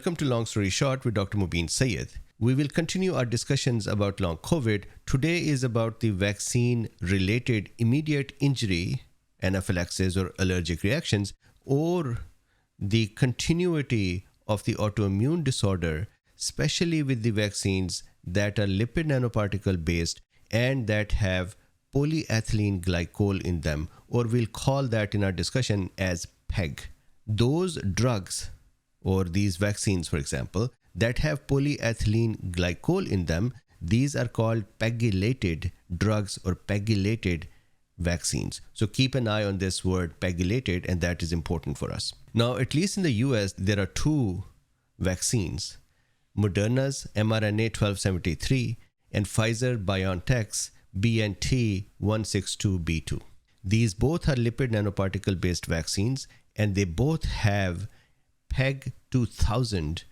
Welcome to Long Story Short with Dr. Mubin Sayed. We will continue our discussions about long COVID. Today is about the vaccine-related immediate injury, anaphylaxis or allergic reactions, or the continuity of the autoimmune disorder, especially with the vaccines that are lipid nanoparticle based and that have polyethylene glycol in them, or we'll call that in our discussion as PEG. Those drugs or these vaccines, for example, that have polyethylene glycol in them, these are called PEGylated drugs or PEGylated vaccines. So keep an eye on this word PEGylated, and that is important for us. Now, at least in the US, there are two vaccines, Moderna's mRNA 1273 and Pfizer-Bio-n-Tech's BNT162b2. These both are lipid nanoparticle based vaccines, and they both have PEG 2000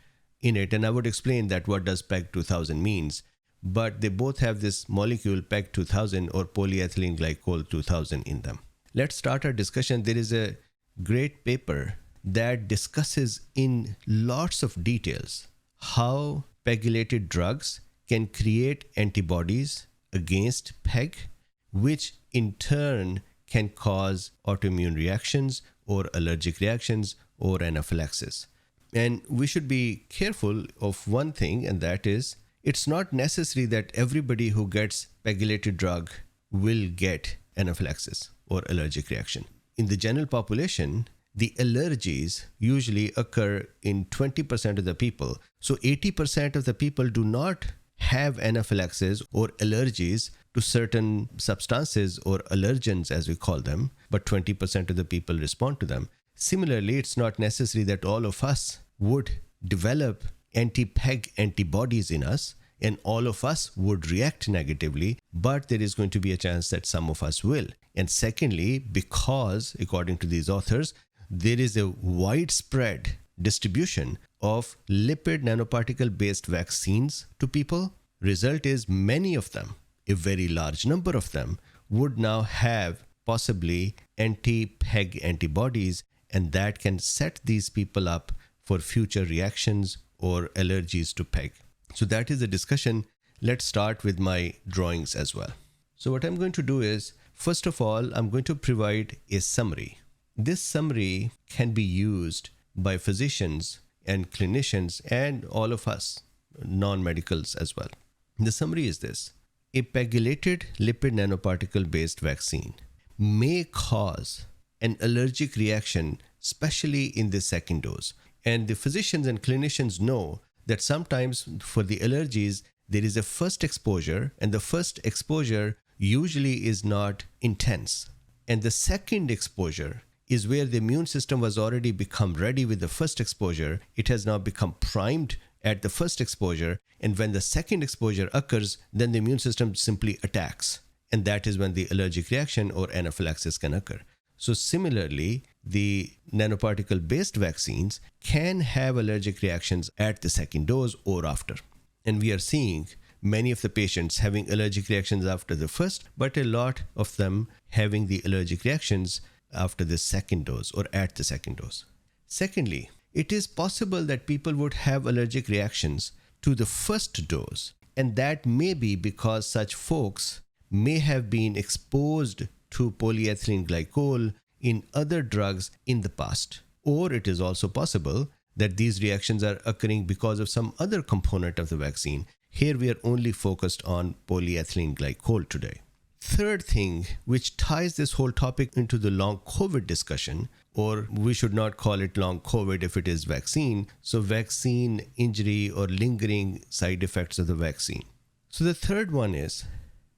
in it. And I would explain that what does PEG 2000 means. But they both have this molecule PEG 2000 or polyethylene glycol 2000 in them. Let's start our discussion. There is a great paper that discusses in lots of details how PEGylated drugs can create antibodies against PEG, which in turn can cause autoimmune reactions or allergic reactions or anaphylaxis. And we should be careful of one thing, and that is it's not necessary that everybody who gets PEGylated drug will get anaphylaxis or allergic reaction. In the general population, the allergies usually occur in 20% of the people. So 80% of the people do not have anaphylaxis or allergies to certain substances or allergens, as we call them, but 20% of the people respond to them. Similarly, it's not necessary that all of us would develop anti-PEG antibodies in us and all of us would react negatively, but there is going to be a chance that some of us will. And secondly, because according to these authors, there is a widespread distribution of lipid nanoparticle based vaccines to people, result is many of them, a very large number of them, would now have possibly anti-PEG antibodies, and that can set these people up for future reactions or allergies to PEG. So that is the discussion. Let's start with my drawings as well. So what I'm going to do is, first of all, I'm going to provide a summary. This summary can be used by physicians and clinicians and all of us, non-medicals as well. The summary is this. A PEGylated lipid nanoparticle based vaccine may cause an allergic reaction, especially in the second dose. And the physicians and clinicians know that sometimes for the allergies, there is a first exposure, and the first exposure usually is not intense. And the second exposure is where the immune system was already become ready with the first exposure. It has now become primed at the first exposure. And when the second exposure occurs, then the immune system simply attacks. And that is when the allergic reaction or anaphylaxis can occur. So similarly, the nanoparticle-based vaccines can have allergic reactions at the second dose or after. And we are seeing many of the patients having allergic reactions after the first, but a lot of them having the allergic reactions after the second dose or at the second dose. Secondly, it is possible that people would have allergic reactions to the first dose, and that may be because such folks may have been exposed to polyethylene glycol in other drugs in the past. Or it is also possible that these reactions are occurring because of some other component of the vaccine. Here we are only focused on polyethylene glycol today. Third thing, which ties this whole topic into the long COVID discussion, or we should not call it long COVID if it is vaccine, so vaccine injury or lingering side effects of the vaccine. So the third one is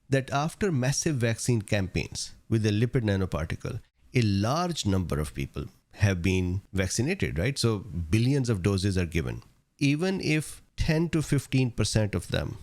that after massive vaccine campaigns with the lipid nanoparticle, a large number of people have been vaccinated, right? So billions of doses are given. Even if 10 to 15% of them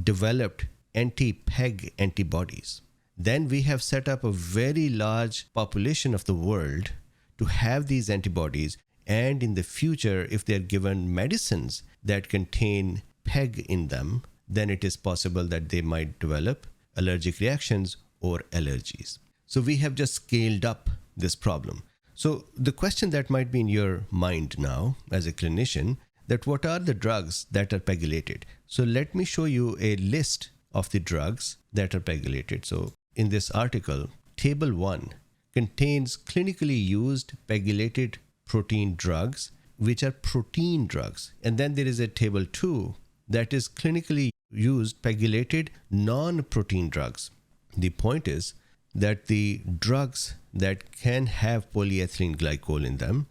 developed anti-PEG antibodies, then we have set up a very large population of the world to have these antibodies. And in the future, if they're given medicines that contain PEG in them, then it is possible that they might develop allergic reactions or allergies. So we have just scaled up this problem. So the question that might be in your mind now as a clinician, that what are the drugs that are PEGylated. So let me show you a list of the drugs that are PEGylated. So in this article, table 1 contains clinically used PEGylated protein drugs, which are protein drugs. And then there is a table 2 that is clinically used PEGylated non-protein drugs. The point is that the drugs that can have polyethylene glycol in them,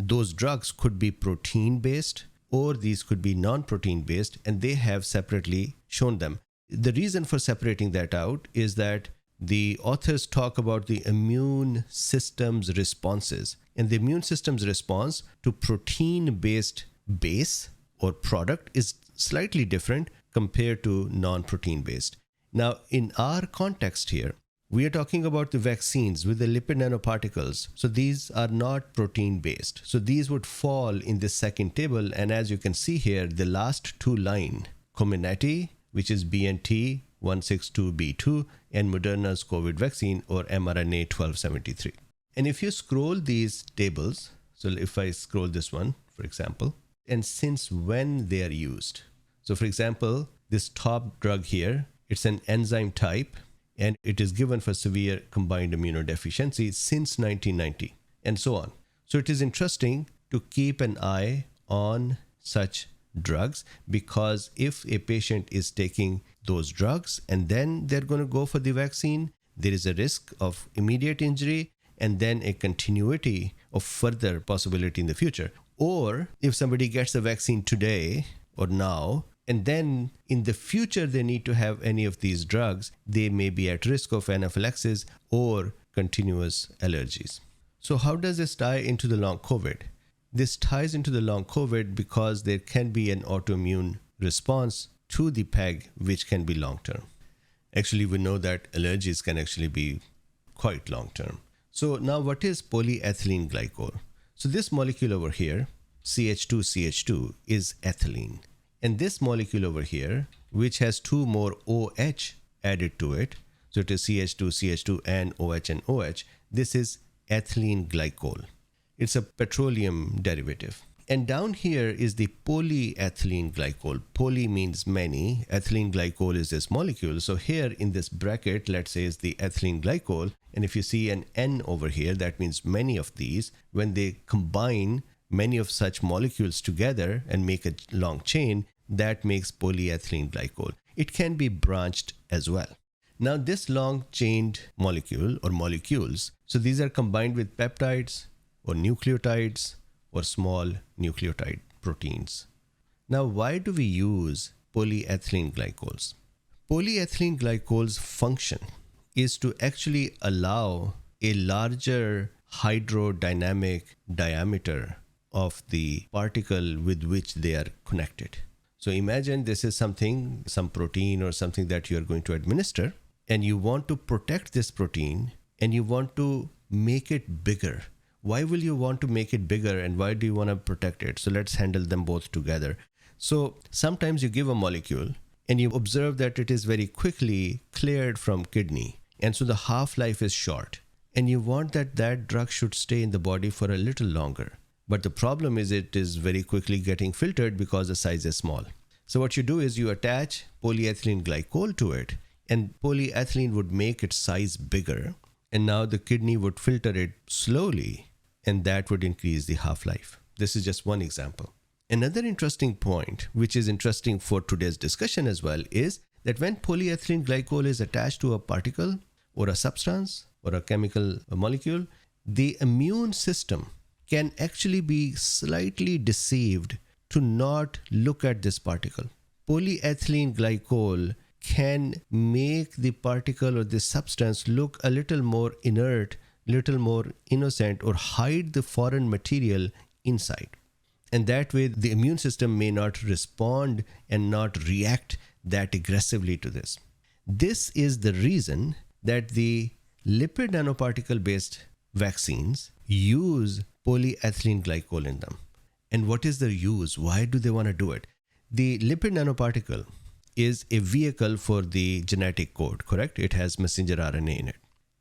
those drugs could be protein based or these could be non-protein based, and they have separately shown them. The reason for separating that out is that the authors talk about the immune system's responses, and the immune system's response to protein based base or product is slightly different compared to non-protein based. Now, in our context here, we are talking about the vaccines with the lipid nanoparticles. So these are not protein based. So these would fall in this second table. And as you can see here, the last two line, Comirnaty, which is BNT 162b2, and Moderna's COVID vaccine or mRNA 1273. And if you scroll these tables, so if I scroll this one, for example, and since when they are used. So for example, this top drug here, it's an enzyme type, and it is given for severe combined immunodeficiency since 1990, and so on. So it is interesting to keep an eye on such drugs, because if a patient is taking those drugs and then they're going to go for the vaccine, there is a risk of immediate injury and then a continuity of further possibility in the future. Or if somebody gets the vaccine today or now, and then in the future they need to have any of these drugs, they may be at risk of anaphylaxis or continuous allergies. So how does this tie into the long COVID? This ties into the long COVID because there can be an autoimmune response to the PEG, which can be long term. Actually, we know that allergies can actually be quite long term. So now what is polyethylene glycol? So this molecule over here, CH2CH2, is ethylene. And this molecule over here, which has two more OH added to it, so it is CH2CH2 and OH, this is ethylene glycol. It's a petroleum derivative. And down here is the polyethylene glycol. Poly means many. Ethylene glycol is this molecule. So here in this bracket, let's say is the ethylene glycol. And if you see an N over here, that means many of these. When they combine many of such molecules together and make a long chain, that makes polyethylene glycol. It can be branched as well. Now this long chained molecule or molecules, so these are combined with peptides or nucleotides or small nucleotide proteins. Now why do we use polyethylene glycols? Polyethylene glycols' function is to actually allow a larger hydrodynamic diameter of the particle with which they are connected. So imagine this is something, some protein or something that you are going to administer, and you want to protect this protein and you want to make it bigger. Why will you want to make it bigger and why do you want to protect it? So let's handle them both together. So sometimes you give a molecule and you observe that it is very quickly cleared from kidney. And so the half-life is short and you want that drug should stay in the body for a little longer. But the problem is it is very quickly getting filtered because the size is small. So what you do is you attach polyethylene glycol to it, and polyethylene would make its size bigger. And now the kidney would filter it slowly, and that would increase the half-life. This is just one example. Another interesting point, which is interesting for today's discussion as well, is that when polyethylene glycol is attached to a particle or a substance or a chemical molecule, the immune system can actually be slightly deceived to not look at this particle. Polyethylene glycol can make the particle or the substance look a little more inert, little more innocent, or hide the foreign material inside. And that way the immune system may not respond and not react that aggressively to this. This is the reason that the lipid nanoparticle based vaccines use polyethylene glycol in them. And what is their use? Why do they want to do it? The lipid nanoparticle is a vehicle for the genetic code, correct? It has messenger RNA in it.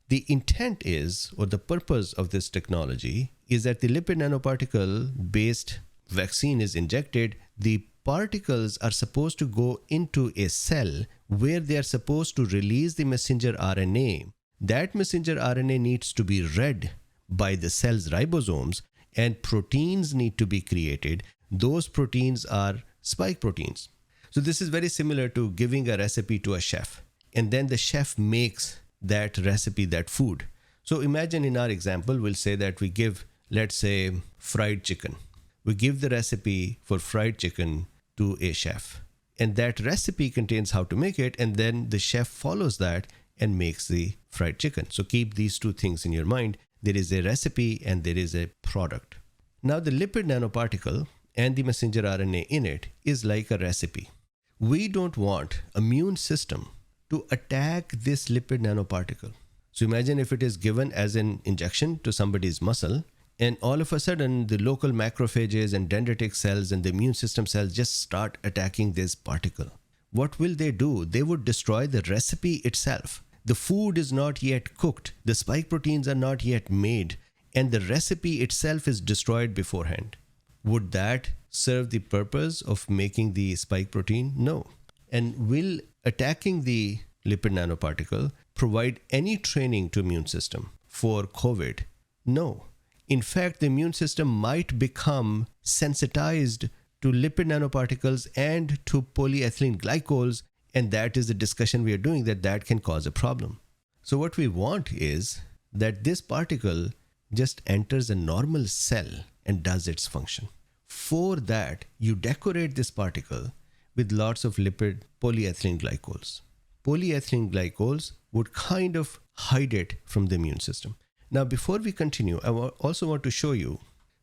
The intent is, or the purpose of this technology is that the lipid nanoparticle based vaccine is injected, the particles are supposed to go into a cell where they are supposed to release the messenger RNA. That messenger RNA needs to be read by the cell's ribosomes, and proteins need to be created. Those proteins are spike proteins. So this is very similar to giving a recipe to a chef, and then the chef makes that recipe, that food. So imagine in our example, we'll say that we give, let's say, fried chicken. We give the recipe for fried chicken to a chef, and that recipe contains how to make it, and then the chef follows that and makes the fried chicken. So keep these two things in your mind. There is a recipe and there is a product. Now the lipid nanoparticle and the messenger RNA in it is like a recipe. We don't want immune system to attack this lipid nanoparticle. So imagine if it is given as an injection to somebody's muscle, and all of a sudden the local macrophages and dendritic cells and the immune system cells just start attacking this particle. What will they do? They would destroy the recipe itself. The food is not yet cooked, the spike proteins are not yet made, and the recipe itself is destroyed beforehand. Would that serve the purpose of making the spike protein? No. And will attacking the lipid nanoparticle provide any training to immune system for COVID? No. In fact, the immune system might become sensitized to lipid nanoparticles and to polyethylene glycols, and that is the discussion we are doing, that can cause a problem. So what we want is that this particle just enters a normal cell and does its function. For that, you decorate this particle with lots of lipid polyethylene glycols. Polyethylene glycols would kind of hide it from the immune system. Now, before we continue, I also want to show you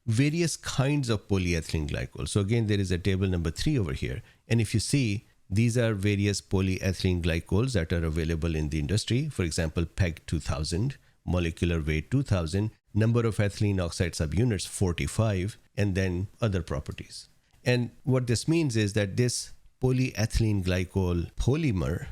various kinds of polyethylene glycols. So again, there is a table number 3 over here. And if you see, these are various polyethylene glycols that are available in the industry. For example, PEG 2000, molecular weight 2000, number of ethylene oxide subunits 45, and then other properties. And what this means is that this polyethylene glycol polymer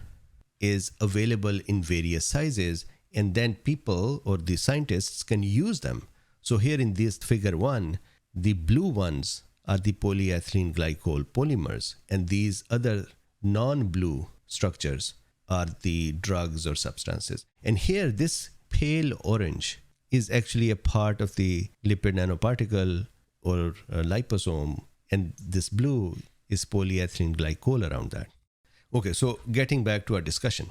is available in various sizes, and then people or the scientists can use them. So here in this figure 1, the blue ones are the polyethylene glycol polymers, and these other non-blue structures are the drugs or substances. And here this pale orange is actually a part of the lipid nanoparticle or liposome, and this blue is polyethylene glycol around that. Okay, so getting back to our discussion.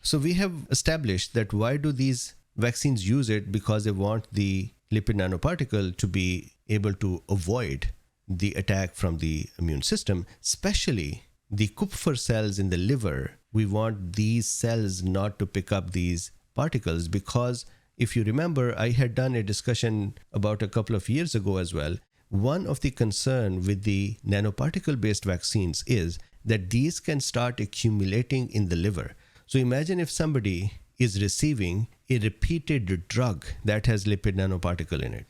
So we have established that why do these vaccines use it? Because they want the lipid nanoparticle to be able to avoid the attack from the immune system, especially the Kupffer cells in the liver. We want these cells not to pick up these particles, because if you remember, I had done a discussion about a couple of years ago as well. One of the concern with the nanoparticle based vaccines is that these can start accumulating in the liver. So imagine if somebody is receiving a repeated drug that has lipid nanoparticle in it.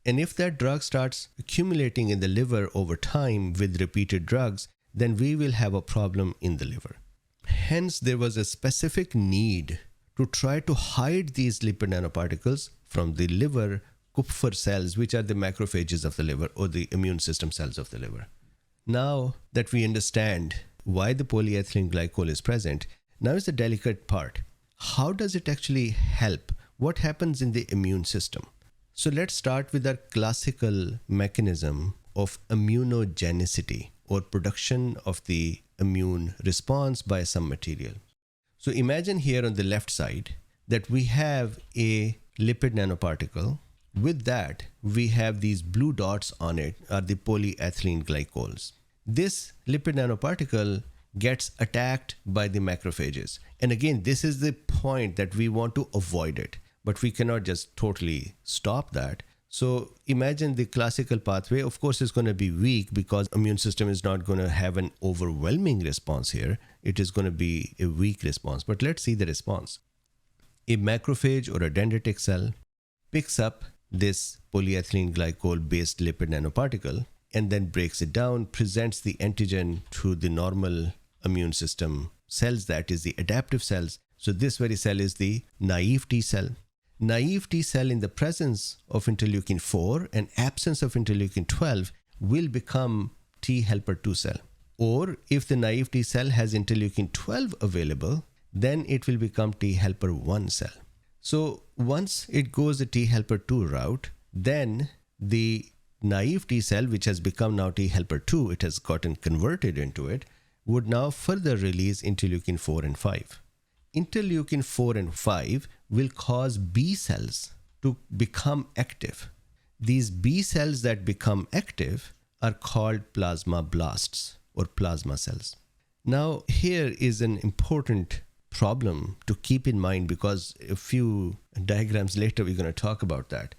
And if that drug starts accumulating in the liver over time with repeated drugs, then we will have a problem in the liver. Hence, there was a specific need to try to hide these lipid nanoparticles from the liver Kupffer cells, which are the macrophages of the liver or the immune system cells of the liver. Now that we understand why the polyethylene glycol is present, now is the delicate part. How does it actually help? What happens in the immune system? So let's start with our classical mechanism of immunogenicity, or production of the immune response by some material. So imagine here on the left side that we have a lipid nanoparticle. With that, we have these blue dots on it are the polyethylene glycols. This lipid nanoparticle gets attacked by the macrophages. And again, this is the point that we want to avoid it, but we cannot just totally stop that. So imagine the classical pathway, of course, is going to be weak because immune system is not going to have an overwhelming response here. It is going to be a weak response. But let's see the response. A macrophage or a dendritic cell picks up this polyethylene glycol based lipid nanoparticle and then breaks it down, presents the antigen to the normal immune system cells, that is the adaptive cells. So this very cell is the naive T cell. Naive T cell, in the presence of interleukin 4 and absence of interleukin 12, will become T helper 2 cell. Or if the naive T cell has interleukin 12 available, then it will become T helper 1 cell. So once it goes the T helper 2 route, then the naive T cell, which has become now T helper 2, it has gotten converted into it, would now further release interleukin 4 and 5. Interleukin 4 and 5 will cause B cells to become active. These B cells that become active are called plasmablasts or plasma cells. Now, here is an important problem to keep in mind, because a few diagrams later we're going to talk about that.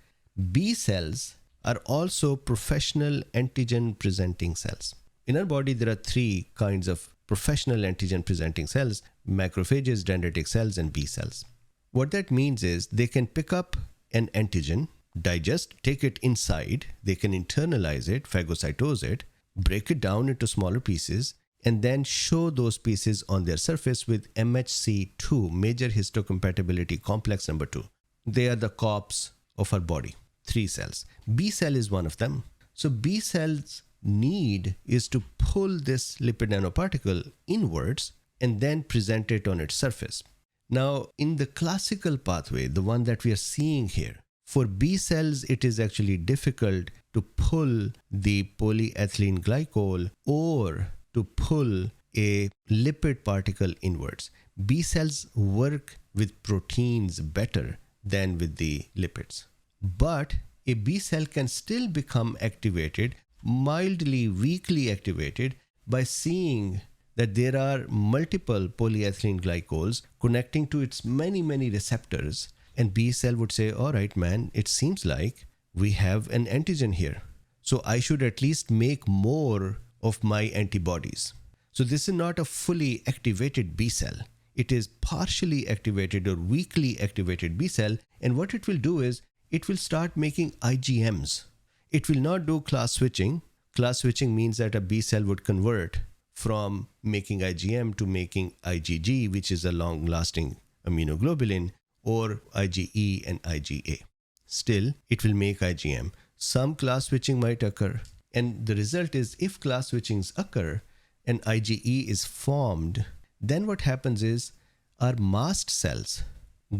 B cells are also professional antigen presenting cells. In our body, there are three kinds of professional antigen presenting cells: macrophages, dendritic cells, and B cells. What that means is they can pick up an antigen, digest, take it inside, they can internalize it, phagocytose it, break it down into smaller pieces, and then show those pieces on their surface with MHC2, major histocompatibility complex number 2. They are the cops of our body, 3 cells. B cell is one of them. So B cell's need is to pull this lipid nanoparticle inwards and then present it on its surface. Now, in the classical pathway, the one that we are seeing here, for B cells, it is actually difficult to pull the polyethylene glycol or to pull a lipid particle inwards. B cells work with proteins better than with the lipids. But a B cell can still become activated, mildly, weakly activated, by seeing that there are multiple polyethylene glycols connecting to its many receptors. And B cell would say, all right, man, it seems like we have an antigen here, so I should at least make more of my antibodies. So this is not a fully activated B cell. It is partially activated or weakly activated B cell. And what it will do is it will start making IgMs. It will not do class switching. Class switching means that a B cell would convert from making IgM to making IgG, which is a long-lasting immunoglobulin, or IgE and IgA. Still, it will make IgM. Some class switching might occur. And the result is, if class switchings occur and IgE is formed, then what happens is our mast cells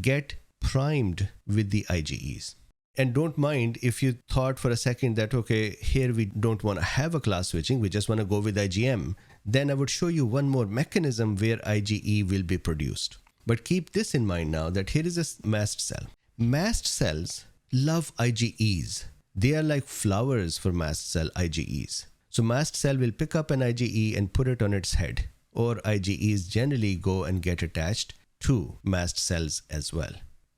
get primed with the IgEs. And don't mind if you thought for a second that, okay, here we don't want to have a class switching, we just want to go with IgM. Then I would show you one more mechanism where IgE will be produced. But keep this in mind now, that here is a mast cell. Mast cells love IgEs. They are like flowers for mast cell IgEs. So mast cell will pick up an IgE and put it on its head, or IgEs generally go and get attached to mast cells as well.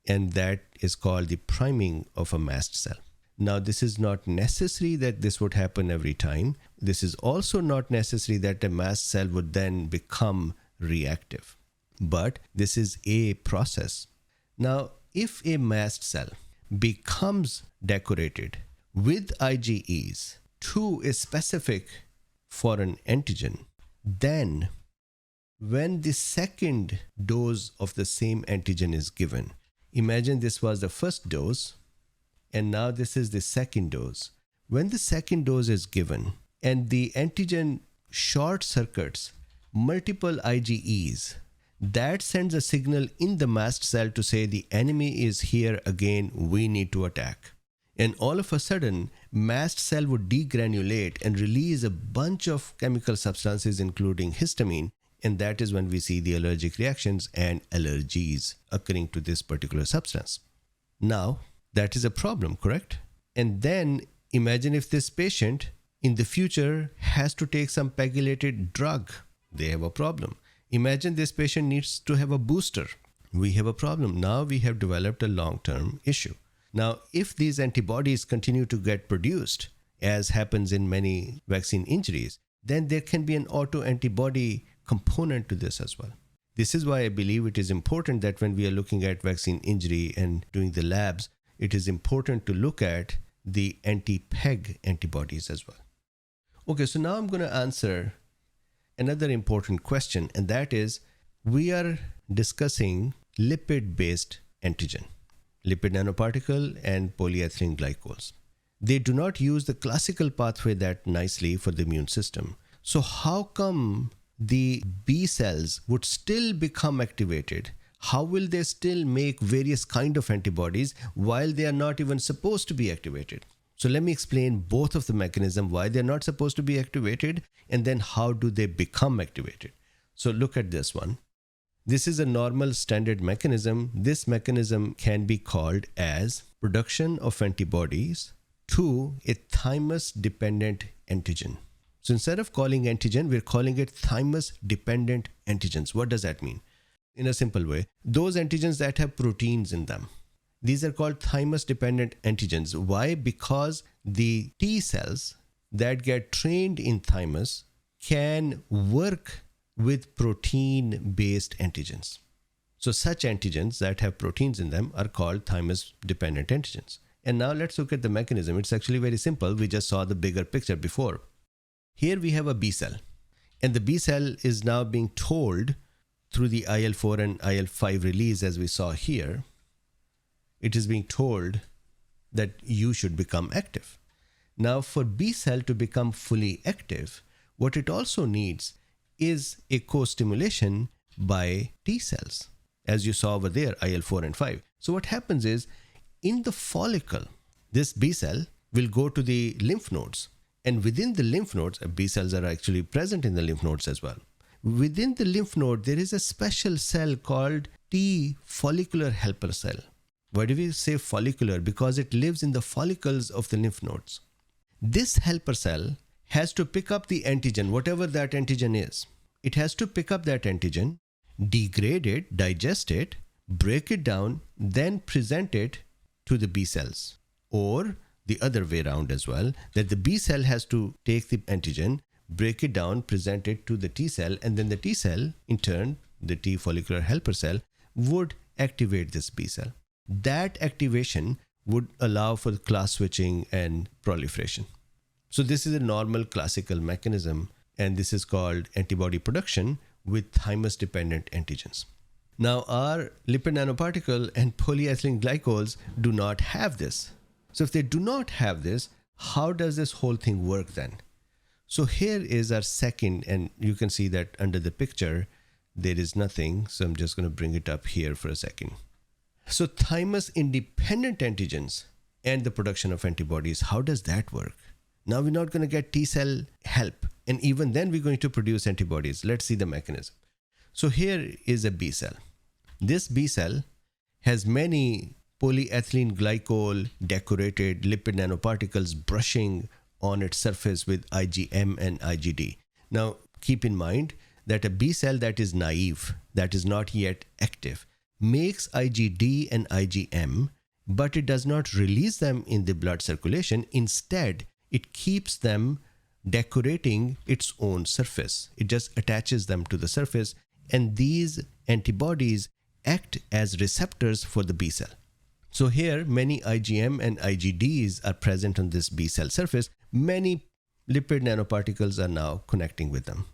And that is called the priming of a mast cell. Now, this is not necessary that this would happen every time. This is also not necessary that a mast cell would then become reactive. But this is a process. Now, if a mast cell becomes decorated with IgEs to a specific foreign antigen, then when the second dose of the same antigen is given, imagine this was the first dose and now this is the second dose. When the second dose is given and the antigen short circuits multiple IgEs, that sends a signal in the mast cell to say the enemy is here again, we need to attack. And all of a sudden, mast cell would degranulate and release a bunch of chemical substances including histamine, and that is when we see the allergic reactions and allergies occurring to this particular substance. Now, that is a problem, correct? And then imagine if this patient in the future has to take some PEGylated drug. They have a problem. Imagine this patient needs to have a booster. We have a problem. Now we have developed a long-term issue. Now, if these antibodies continue to get produced, as happens in many vaccine injuries, then there can be an autoantibody component to this as well. This is why I believe it is important that when we are looking at vaccine injury and doing the labs, it is important to look at the anti-PEG antibodies as well. Okay, so now I'm going to answer another important question, and that is, we are discussing lipid-based antigen, lipid nanoparticle and polyethylene glycols. they do not use the classical pathway that nicely for the immune system. So how come the B cells would still become activated? How will they still make various kind of antibodies while they are not even supposed to be activated? So let me explain both of the mechanism, why they're not supposed to be activated, and then how do they become activated. So look at this one. This is a normal standard mechanism. This mechanism can be called as production of antibodies to a thymus-dependent antigen. So instead of calling antigen, we're calling it thymus-dependent antigens. What does that mean? In a simple way, those antigens that have proteins in them. These are called thymus-dependent antigens. Why? Because the T cells that get trained in thymus can work with protein-based antigens. So such antigens that have proteins in them are called thymus-dependent antigens. And now let's look at the mechanism. It's actually very simple. We just saw the bigger picture before. Here we have a B cell. And the B cell is now being told through the IL-4 and IL-5 release, as we saw here, it is being told that you should become active. Now, for B cell to become fully active, what it also needs is a co-stimulation by T cells, as you saw over there, IL-4 and 5. So what happens is, in the follicle, this B cell will go to the lymph nodes. And within the lymph nodes, B cells are actually present in the lymph nodes as well. Within the lymph node, there is a special cell called T follicular helper cell. Why do we say follicular? Because it lives in the follicles of the lymph nodes. This helper cell has to pick up the antigen, whatever that antigen is. It has to pick up that antigen, degrade it, digest it, break it down, then present it to the B cells. Or the other way around as well, that the B cell has to take the antigen, break it down, present it to the T cell, and then the T cell, in turn, the T follicular helper cell, would activate this B cell. That activation would allow for class switching and proliferation. So this is a normal classical mechanism, and this is called antibody production with thymus-dependent antigens. Now, our lipid nanoparticle and polyethylene glycols do not have this. So if they do not have this, how does this whole thing work then? So here is our second, and you can see that under the picture, there is nothing. So I'm just going to bring it up here for a second. So thymus-independent antigens and the production of antibodies, how does that work? Now we're not going to get T cell help. And even then we're going to produce antibodies. Let's see the mechanism. So here is a B cell. This B cell has many polyethylene glycol decorated lipid nanoparticles brushing on its surface with IgM and IgD. Now keep in mind that a B cell that is naive, that is not yet active, makes IgD and IgM, but it does not release them in the blood circulation. Instead, it keeps them decorating its own surface. It just attaches them to the surface, and these antibodies act as receptors for the B cell. So here, many IgM and IgDs are present on this B cell surface. Many lipid nanoparticles are now connecting with them.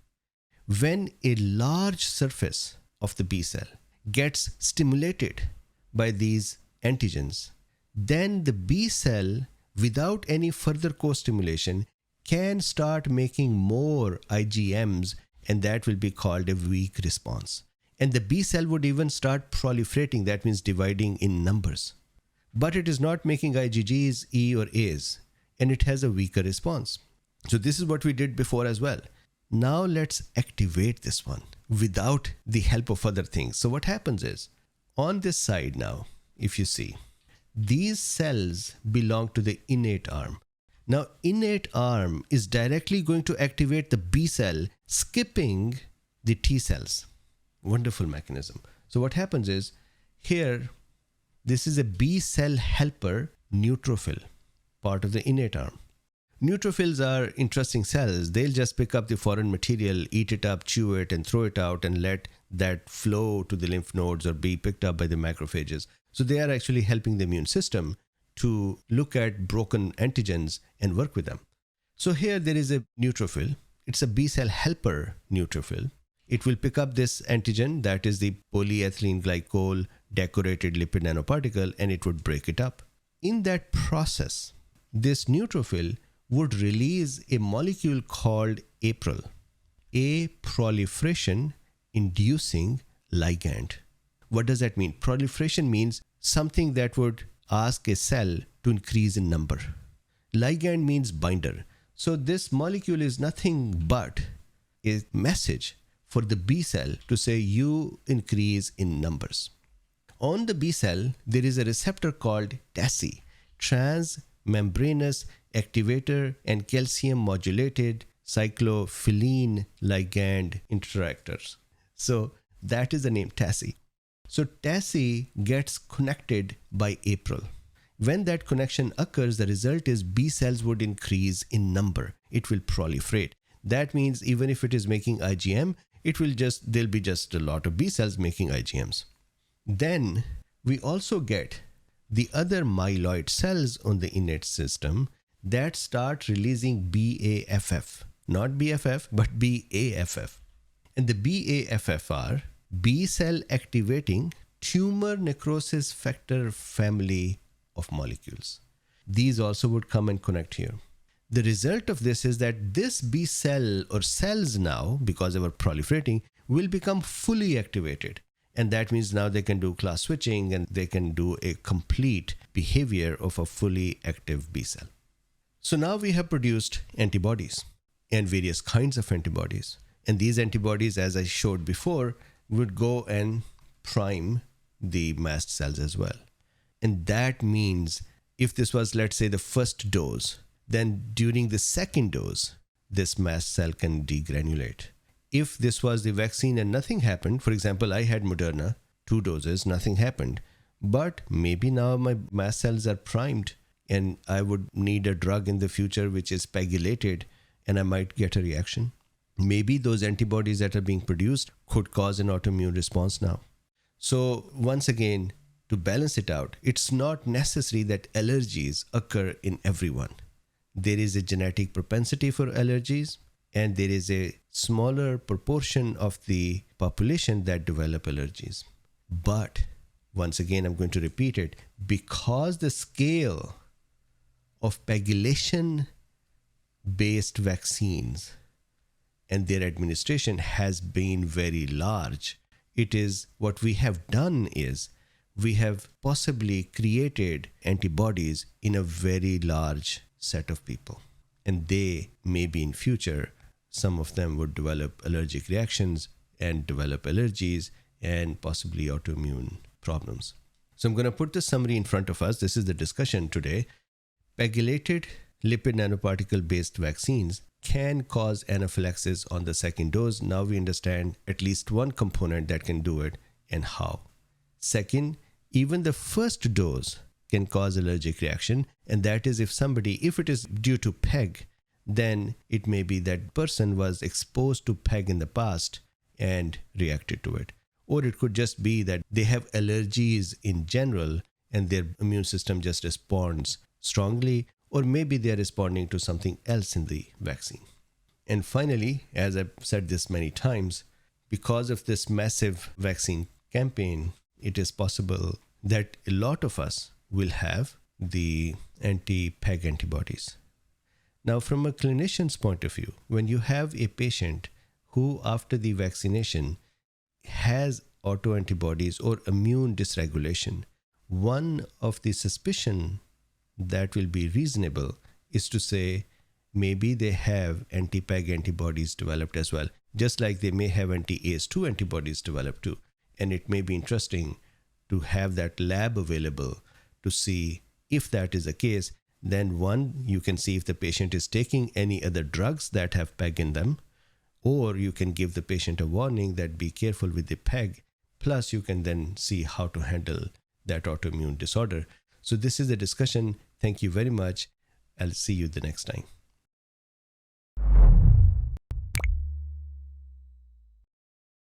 When a large surface of the B cell gets stimulated by these antigens, then the B cell, without any further co-stimulation, can start making more IgMs, and that will be called a weak response. And the B cell would even start proliferating, that means dividing in numbers. But it is not making IgGs, E or As, and it has a weaker response. So this is what we did before as well. Now let's activate this one without the help of other things. So what happens is, on this side now, if you see, these cells belong to the innate arm. Now, innate arm is directly going to activate the B cell, skipping the T cells. Wonderful mechanism. So what happens is, here, this is a B cell helper neutrophil, part of the innate arm. Neutrophils are interesting cells. They'll just pick up the foreign material, eat it up, chew it, and throw it out, and let that flow to the lymph nodes or be picked up by the macrophages. So they are actually helping the immune system to look at broken antigens and work with them. So here there is a neutrophil. It's a B cell helper neutrophil. It will pick up this antigen, that is the polyethylene glycol decorated lipid nanoparticle, and it would break it up. In that process, this neutrophil would release a molecule called APRIL, a proliferation inducing ligand. What does that mean? Proliferation means something that would ask a cell to increase in number. Ligand means binder. So this molecule is nothing but a message for the B cell to say you increase in numbers. On the B cell, there is a receptor called TACI, transmembranous activator and calcium modulated cyclophilin ligand interactors. So that is the name TACI. So TACI gets connected by APRIL. When that connection occurs, the result is B cells would increase in number. It will proliferate. That means even if it is making IgM, there'll be just a lot of B cells making IgMs. Then we also get the other myeloid cells on the innate system that start releasing BAFF. Not BFF, but BAFF. And the BAFF are B cell activating tumor necrosis factor family of molecules. These also would come and connect here. The result of this is that this B cell or cells now, because they were proliferating, will become fully activated. And that means now they can do class switching and they can do a complete behavior of a fully active B cell. So now we have produced antibodies and various kinds of antibodies. And these antibodies, as I showed before, would go and prime the mast cells as well. And that means if this was, let's say, the first dose, then during the second dose, this mast cell can degranulate. If this was the vaccine and nothing happened, for example, I had Moderna, 2 doses, nothing happened. But maybe now my mast cells are primed and I would need a drug in the future which is PEGylated and I might get a reaction. Maybe those antibodies that are being produced could cause an autoimmune response now. So once again, to balance it out, it's not necessary that allergies occur in everyone. There is a genetic propensity for allergies, and there is a smaller proportion of the population that develop allergies. But once again, I'm going to repeat it, because the scale of PEGylation-based vaccines and their administration has been very large, it is what we have done is we have possibly created antibodies in a very large set of people. And they maybe in future, some of them would develop allergic reactions and develop allergies and possibly autoimmune problems. So I'm going to put the summary in front of us. This is the discussion today. PEGylated lipid nanoparticle based vaccines can cause anaphylaxis on the second dose. Now we understand at least one component that can do it and how. Second, even the first dose can cause allergic reaction, and that is if it is due to PEG, then it may be that person was exposed to PEG in the past and reacted to it. Or it could just be that they have allergies in general and their immune system just responds strongly, or maybe they're responding to something else in the vaccine. And finally, as I've said this many times, because of this massive vaccine campaign, it is possible that a lot of us will have the anti-PEG antibodies. Now, from a clinician's point of view, when you have a patient who after the vaccination has autoantibodies or immune dysregulation, one of the suspicion that will be reasonable is to say maybe they have anti-PEG antibodies developed as well, just like they may have anti-ACE2 antibodies developed too. And it may be interesting to have that lab available to see if that is the case. Then one, you can see if the patient is taking any other drugs that have PEG in them, or you can give the patient a warning that be careful with the PEG. Plus you can then see how to handle that autoimmune disorder. So this is the discussion. Thank you very much. I'll see you the next time.